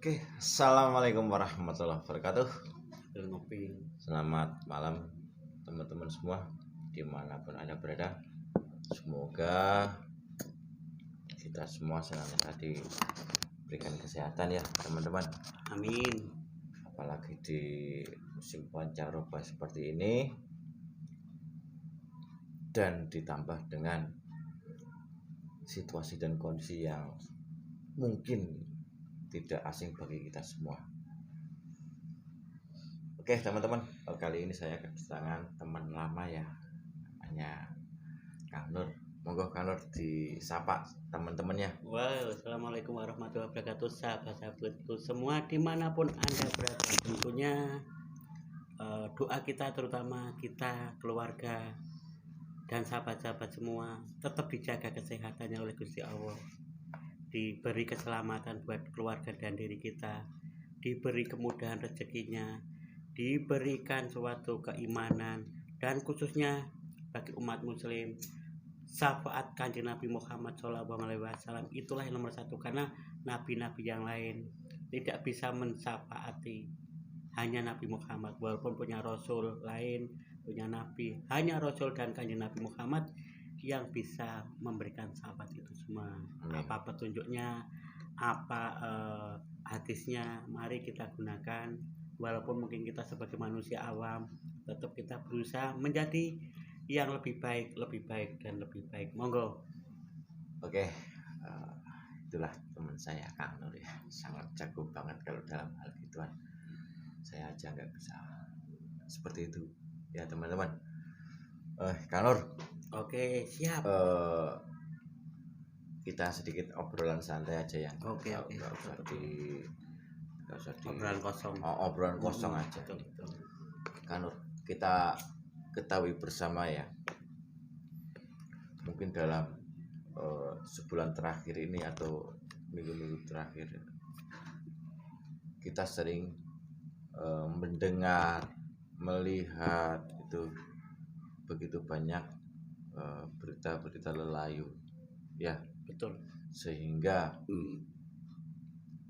Oke, assalamualaikum warahmatullahi wabarakatuh. Ngopi. Selamat malam teman-teman semua dimanapun Anda berada. Semoga kita semua senantiasa diberikan kesehatan ya teman-teman. Amin. Apalagi di musim pancaroba seperti ini, dan ditambah dengan situasi dan kondisi yang mungkin tidak asing bagi kita semua. Oke teman-teman, kali ini saya kedatangan teman lama ya, namanya Kang Nur. Monggo Kang Nur disapa teman-temannya. Assalamualaikum warahmatullahi wabarakatuh, sahabat-sahabatku semua dimanapun Anda berada. Tentunya doa kita, terutama kita, keluarga dan sahabat-sahabat semua, tetap dijaga kesehatannya oleh Gusti Allah, diberi keselamatan buat keluarga dan diri kita, diberi kemudahan rezekinya, diberikan suatu keimanan, dan khususnya bagi umat muslim syafaat Kanjeng Nabi Muhammad SAW. Itulah yang nomor satu, karena nabi-nabi yang lain tidak bisa mensyafaati, hanya Nabi Muhammad. Walaupun punya rasul lain, punya nabi, hanya rasul dan Kanjeng Nabi Muhammad yang bisa memberikan syafaat itu semua. Apa petunjuknya, apa hadisnya, mari kita gunakan. Walaupun mungkin kita sebagai manusia awam, tetap kita berusaha menjadi yang lebih baik dan lebih baik. Monggo. Oke, itulah teman saya Kang Nur ya, sangat jago banget kalau dalam hal gituan. Saya aja nggak bisa seperti itu ya teman-teman. Kang Nur, Oke, siap. Kita sedikit obrolan santai aja ya. Oke. Nggak usah di Obrolan kosong. Obrolan kosong aja. Betul. Kang Nur, kita ketahui bersama ya, mungkin dalam sebulan terakhir ini atau minggu-minggu terakhir, kita sering mendengar, melihat itu begitu banyak berita-berita lelayu ya. Betul. Sehingga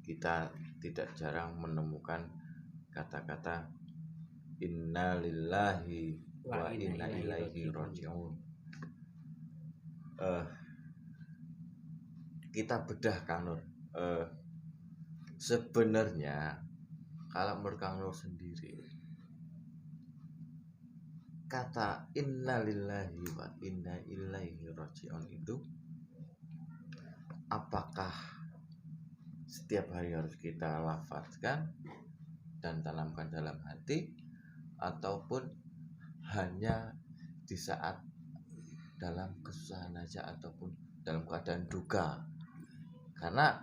kita tidak jarang menemukan kata-kata innalillahi wa inna ilaihi raji'un. Kita bedah Kang Nur. Sebenarnya kalau menurut Kang Nur sendiri, kata innalillahi wa inna ilaihi raji'un itu apakah setiap hari harus kita lafazkan dan tanamkan dalam hati, ataupun hanya di saat dalam kesusahan aja ataupun dalam keadaan duka? Karena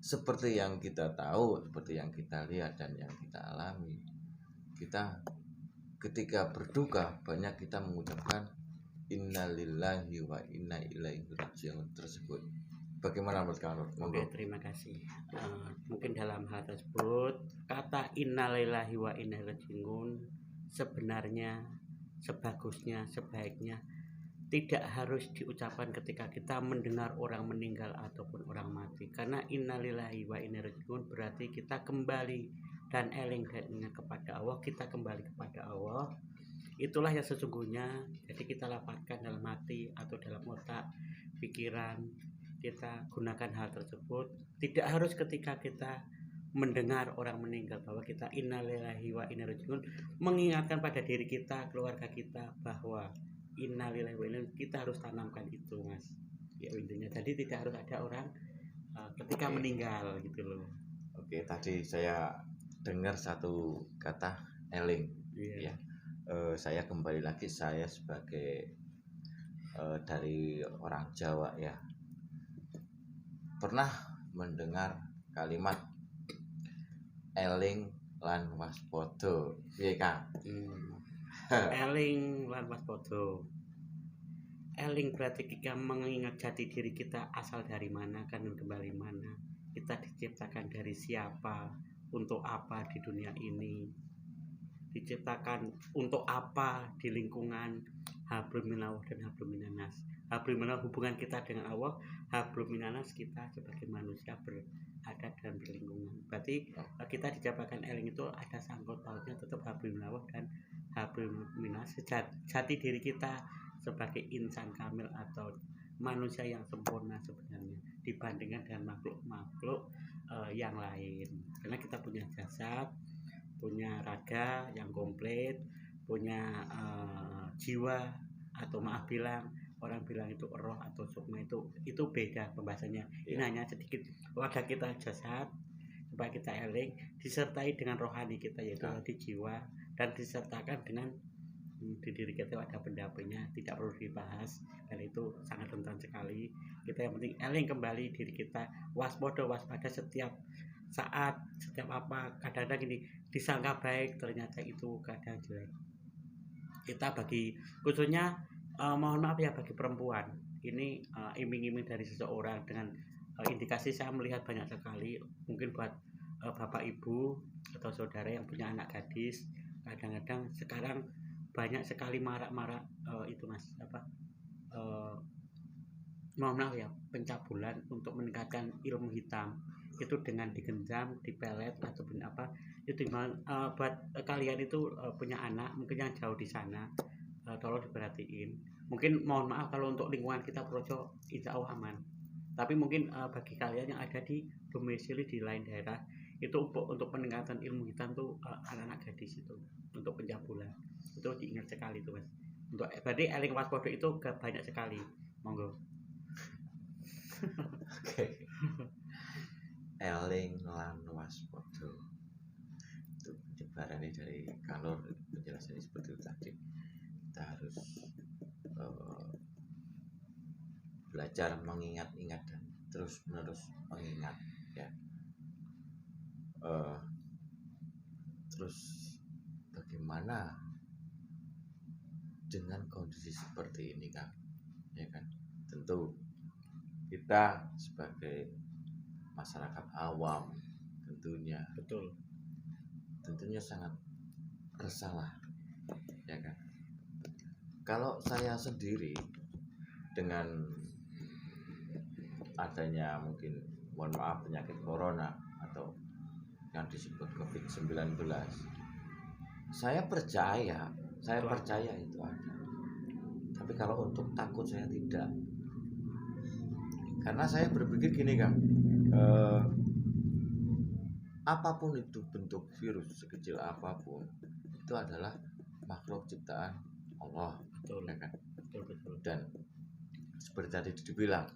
seperti yang kita tahu, seperti yang kita lihat dan yang kita alami, kita ketika berduka banyak kita mengucapkan innalillahi wa inna ilaihi raji'un tersebut. Bagaimana menurut kamu? Oke, terima kasih. Mungkin dalam hal tersebut kata innalillahi wa inna ilaihi raji'un sebenarnya sebagusnya, sebaiknya tidak harus diucapkan ketika kita mendengar orang meninggal ataupun orang mati. Karena innalillahi wa inna ilaihi raji'un berarti kita kembali dan eling dan ingat kepada Allah, kita kembali kepada Allah. Itulah yang sesungguhnya. Jadi kita lapatkan dalam hati atau dalam otak, pikiran, kita gunakan hal tersebut. Tidak harus ketika kita mendengar orang meninggal bahwa kita innalillahi wa inna ilaihi raji'un, mengingatkan pada diri kita, keluarga kita, bahwa innalillahi wa inna ilaihi, kita harus tanamkan itu, Mas. Ya intinya tadi tidak harus ada orang ketika meninggal gitu loh. Oke, tadi saya dengar satu kata eling. Ya. Saya kembali lagi, saya sebagai dari orang Jawa ya, pernah mendengar kalimat eling lan waspada. Piye Kang? Eling lan waspada. Eling berarti kita mengingat jati diri kita asal dari mana, kan, dan kembali mana. Kita diciptakan dari siapa, untuk apa di dunia ini, diciptakan untuk apa di lingkungan hablum minallah dan hablum minannas. Hablum minallah hubungan kita dengan Allah, hablum minanas, kita sebagai manusia berada dan berlingkungan. Berarti kita dijabakan eling itu ada sangkut pautnya tetap hablum minallah dan hablum minas, jati diri kita sebagai insan kamil atau manusia yang sempurna sebenarnya dibandingkan dengan makhluk-makhluk yang lain. Karena kita punya jasad, punya raga yang komplit, punya jiwa, atau maaf bilang orang bilang itu roh atau sukma, itu beda pembahasannya. Ini hanya sedikit wadah kita jasad supaya kita eling disertai dengan rohani kita yaitu di jiwa, dan disertakan dengan di diri kita ada pendampingnya, tidak perlu dibahas dan itu sangat rentan sekali. Kita yang penting eling kembali diri kita, waspada setiap saat, setiap apa. Kadang-kadang ini disangka baik ternyata itu keadaan jelek. Kita bagi khususnya mohon maaf ya bagi perempuan ini iming-iming dari seseorang dengan indikasi saya melihat banyak sekali. Mungkin buat bapak ibu atau saudara yang punya anak gadis, kadang-kadang sekarang banyak sekali marak-marak itu mas mohon maaf ya pencabulan untuk meningkatkan ilmu hitam itu dengan digenjam, dipelet ataupun apa itu. Buat kalian itu punya anak mungkin yang jauh di sana, tolong diperhatiin. Mungkin mohon maaf kalau untuk lingkungan kita Projo insya Allah aman, tapi mungkin bagi kalian yang ada di domisili di lain daerah itu untuk peningkatan ilmu hitam tuh anak-anak gadis itu untuk pencabulan itu diingat sekali tuh mas. Untuk berarti eling waspada itu banyak sekali, monggo. Oke. Eling lan waspada itu penyebarannya dari Kanur, penjelasannya seperti itu tadi. Kita harus belajar mengingat-ingat dan terus menerus mengingat ya. Terus bagaimana dengan kondisi seperti ini kan, ya kan? Tentu kita sebagai masyarakat awam tentunya sangat resah lah, ya kan? Kalau saya sendiri dengan adanya mungkin mohon maaf penyakit corona atau yang disebut COVID-19, saya percaya itu ada. Tapi kalau untuk takut saya tidak. Karena saya berpikir gini Kang, apapun itu bentuk virus sekecil apapun itu adalah makhluk ciptaan Allah. Betul. Ya kan? Betul. Dan seperti tadi dibilang,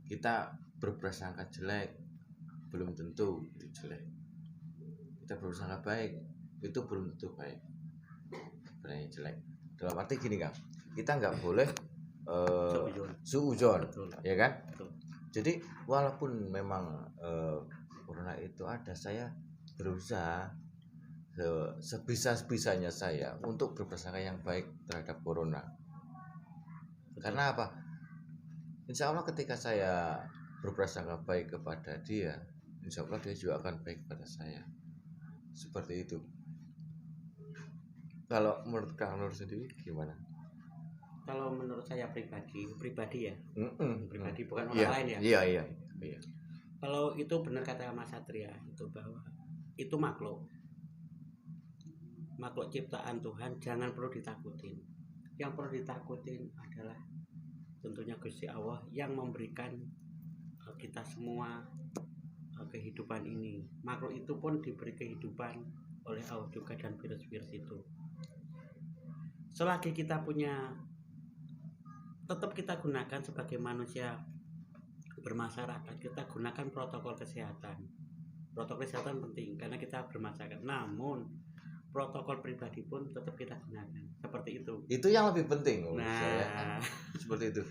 kita berprasangka jelek belum tentu itu jelek. Kita berprasangka baik itu belum tentu baik. Sebenarnya jelek. Dalam arti gini Kang, kita nggak boleh suudzon, ya kan? Betul. Jadi walaupun memang corona itu ada, saya berusaha sebisa-bisanya saya untuk berprasangka yang baik terhadap corona. Betul. Karena apa? Insya Allah ketika saya berprasangka baik kepada dia, insya Allah dia juga akan baik kepada saya. Seperti itu. Kalau menurut Kang Nur sendiri gimana? Kalau menurut saya pribadi ya, pribadi bukan orang lain ya. Iya. Kalau itu benar kata Mas Satria itu bahwa itu makhluk ciptaan Tuhan, jangan perlu ditakutin. Yang perlu ditakutin adalah tentunya Gusti Allah yang memberikan kita semua kehidupan ini. Makhluk itu pun diberi kehidupan oleh Allah juga dan virus-virus itu. Selagi kita punya, tetap kita gunakan sebagai manusia bermasyarakat, kita gunakan protokol kesehatan. Protokol kesehatan penting karena kita bermasyarakat. Namun protokol pribadi pun tetap kita gunakan. Seperti itu. Itu yang lebih penting. Nah, seperti itu.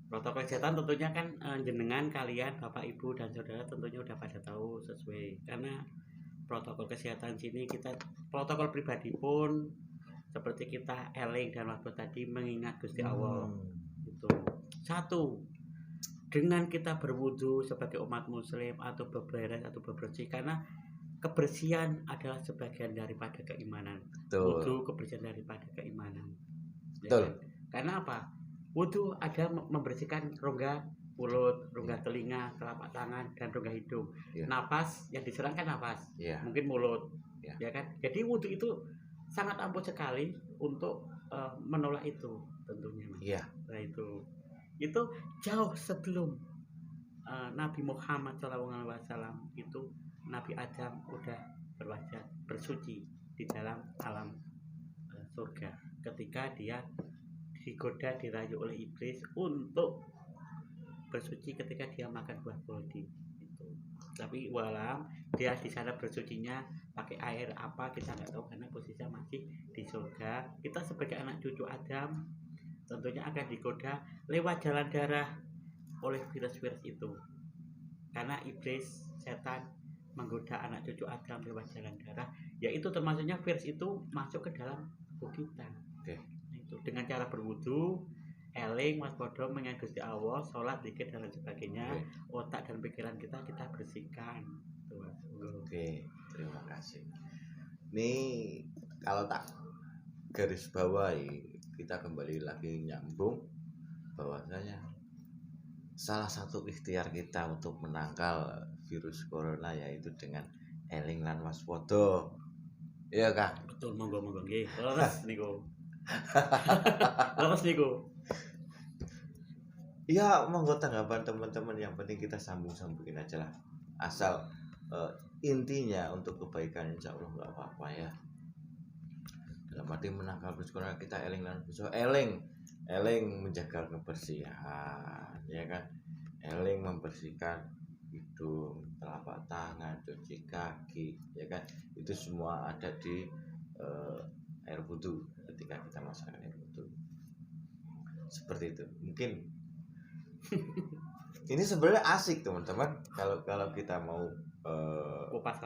Protokol kesehatan tentunya kan jenengan kalian Bapak Ibu dan saudara tentunya udah pada tahu sesuai. Karena protokol kesehatan sini kita, protokol pribadi pun seperti kita eling dan waktu tadi mengingat Gusti Allah. Itu satu, dengan kita berwudu sebagai umat muslim atau berberes atau berbersih, karena kebersihan adalah sebagian daripada keimanan. Wudu kebersihan daripada keimanan. Betul. Ya, karena apa? Wudu ada membersihkan rongga mulut, rongga telinga, telapak tangan, dan rongga hidung. Iya. Napas yang diserang kan napas, Iya. mungkin mulut, Iya. ya kan. Jadi wudhu itu sangat ampuh sekali untuk menolak itu tentunya, Mas. Iya. Nah itu jauh sebelum Nabi Muhammad SAW itu Nabi Adam udah berwajah bersuci di dalam alam surga ketika dia digoda dirayu oleh iblis untuk bersuci ketika dia makan buah goldi itu. Tapi walam dia di sana bersucinya pakai air apa kita nggak tahu karena posisinya masih di surga. Kita sebagai anak cucu Adam tentunya akan digoda lewat jalan darah oleh virus-virus itu, karena iblis setan menggoda anak cucu Adam lewat jalan darah, yaitu termasuknya virus itu masuk ke dalam tubuh kita. Oke. Itu dengan cara berwudu, eling, waspada mengingat Gusti Allah, sholat, zikir dan lain sebagainya. Otak dan pikiran kita bersihkan. Oke, terima kasih. Nih kalau tak garis bawahi, kita kembali lagi nyambung bahwasanya salah satu ikhtiar kita untuk menangkal virus corona yaitu dengan eling lan waspada. Iya Kak. Betul, monggo nggih. Terus niku. Terus niku. Ya monggo tanggapan teman-teman, yang penting kita sambung-sambungin aja lah. Asal intinya untuk kebaikan insya Allah nggak apa-apa ya. Dalam arti menangkal virus corona kita eling lan waspada. Eling menjaga kebersihan, ya kan? Eling membersihkan hidung, telapak tangan, cuci kaki, ya kan? Itu semua ada di air wudu ketika kita masukkan air wudu. Seperti itu. Mungkin ini sebenarnya asik teman-teman. Kalau kita mau kupas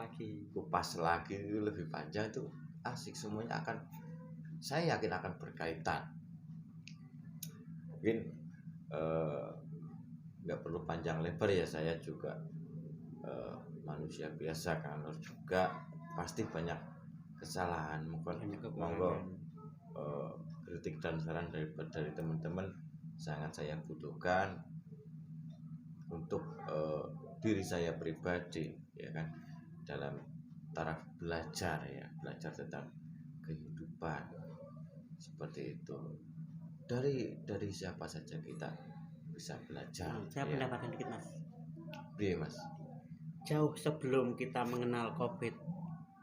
lagi itu lebih panjang, itu asik, semuanya akan, saya yakin akan berkaitan. Mungkin nggak perlu panjang lebar ya, saya juga manusia biasa kan, juga pasti banyak kesalahan. Monggo kritik dan saran dari teman-teman sangat saya butuhkan untuk diri saya pribadi, ya kan, dalam taraf belajar tentang kehidupan seperti itu. Dari siapa saja kita bisa belajar. Saya pendapatkan dikit Mas. Iya Mas. Jauh sebelum kita mengenal COVID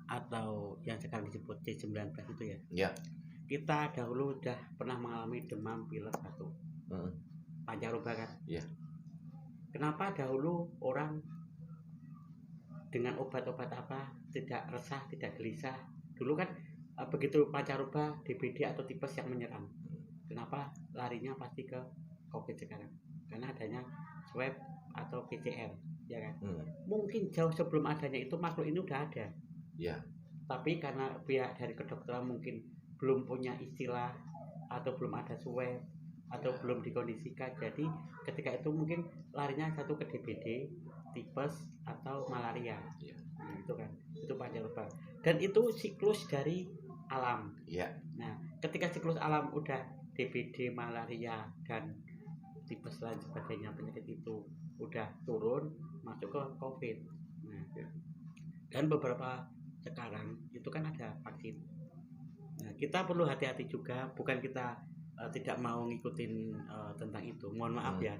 atau yang sekarang disebut C19 itu ya. Ya. Kita dahulu udah pernah mengalami demam, pilek, batuk, pancaroba kan. Iya. Kenapa dahulu orang dengan obat-obat apa tidak resah, tidak gelisah? Dulu kan begitu pancaroba, DBD atau tipes yang menyerang, kenapa larinya pasti ke COVID sekarang? Karena adanya swab atau PCR, ya kan? Mungkin jauh sebelum adanya itu makhluk ini udah ada. Ya. Tapi karena pihak dari kedokteran mungkin belum punya istilah atau belum ada swab atau belum dikondisikan, jadi ketika itu mungkin larinya satu ke DBD, tipes atau malaria. Ya. Nah, itu kan, itu pancaroba. Dan itu siklus dari alam. Ya. Nah, ketika siklus alam udah DBD, malaria dan tipes lain sebagainya, penyakit itu udah turun, masuk ke COVID. Nah, dan beberapa sekarang itu kan ada vaksin. Nah, kita perlu hati-hati juga, bukan kita tidak mau ngikutin tentang itu. Mohon maaf ya.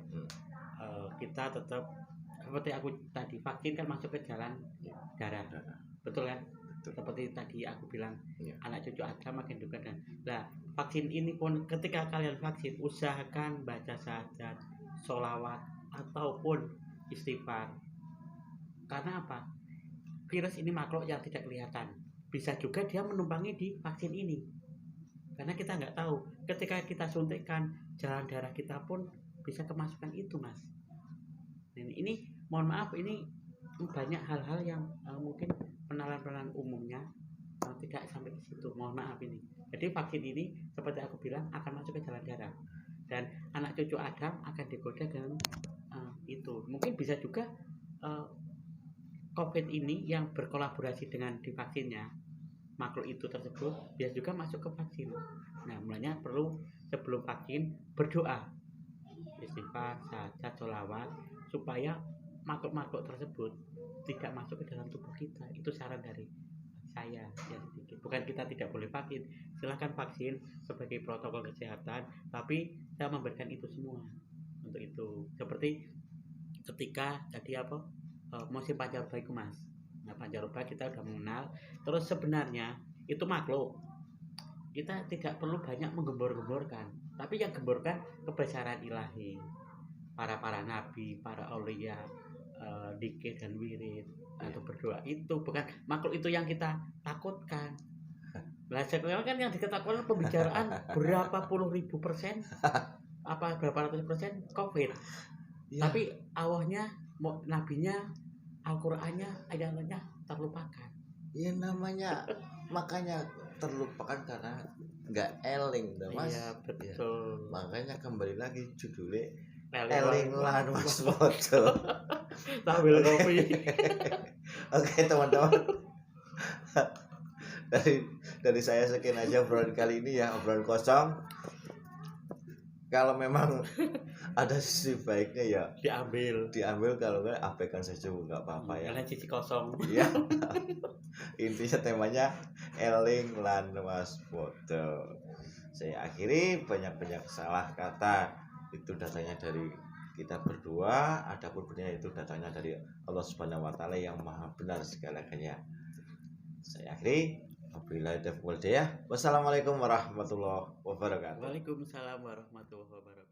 Kita tetap seperti aku tadi, vaksin kan masuk ke jalan darah. Betul kan? Seperti tadi aku bilang, anak cucu Adam makin dekat. Dan lah, vaksin ini pun ketika kalian vaksin, usahakan baca syahadat, sholawat ataupun istighfar. Karena apa? Virus ini makhluk yang tidak kelihatan. Bisa juga dia menumpangi di vaksin ini. Karena kita nggak tahu. Ketika kita suntikkan, jalan darah kita pun bisa kemasukan itu, Mas. Ini mohon maaf, ini banyak hal-hal yang mungkin penalan-penalan umumnya tidak sampai ke situ. Mohon maaf ini. Jadi vaksin ini seperti aku bilang akan masuk ke jalan darah. Dan anak cucu Adam akan digoda dengan itu. Mungkin bisa juga COVID ini yang berkolaborasi dengan di vaksinnya, makhluk itu tersebut bisa juga masuk ke vaksin. Nah, mulanya perlu sebelum vaksin berdoa, istighfar, sajat, sholawat, supaya makhluk-makhluk tersebut tidak masuk ke dalam tubuh kita. Itu saran dari saya ya sedikit. Bukan kita tidak boleh vaksin, silahkan vaksin sebagai protokol kesehatan, tapi saya memberikan itu semua untuk itu. Seperti ketika tadi musim pancaroba itu mas. Nah pancaroba kita udah mengenal. Terus sebenarnya itu makhluk. Kita tidak perlu banyak menggembor-gemborkan, tapi yang gemborkan kebesaran ilahi. Para nabi, para aulia, dikir dan wirid atau berdoa, itu bukan makhluk itu yang kita takutkan. Nah sekarang kan yang diketahui pembicaraan berapa puluh ribu persen, apa berapa ratus persen COVID. Ya. Tapi Allahnya, nabinya, Al-Qur'annya, ayat-ayatnya terlupakan. Ya namanya makanya terlupakan karena nggak eling dah mas. Iya betul. Ya, makanya kembali lagi judulnya eling lan mas foto sambil kopi. Oke teman-teman, dari saya sekian aja obrolan kali ini ya, obrolan kosong. Kalau memang ada sisi baiknya ya diambil, kalau nggak abaikan saja nggak apa-apa ya. Karena sisi kosong. Ya. Intinya temanya eling lan mas foto. Saya akhiri, banyak salah kata itu datanya dari kita berdua, adapun benar itu datanya dari Allah Subhanahu wa taala yang maha benar segalanya. Saya akhiri, wabillahi taufiq wal hidayah. Wassalamualaikum warahmatullahi wabarakatuh. Waalaikumsalam warahmatullahi wabarakatuh.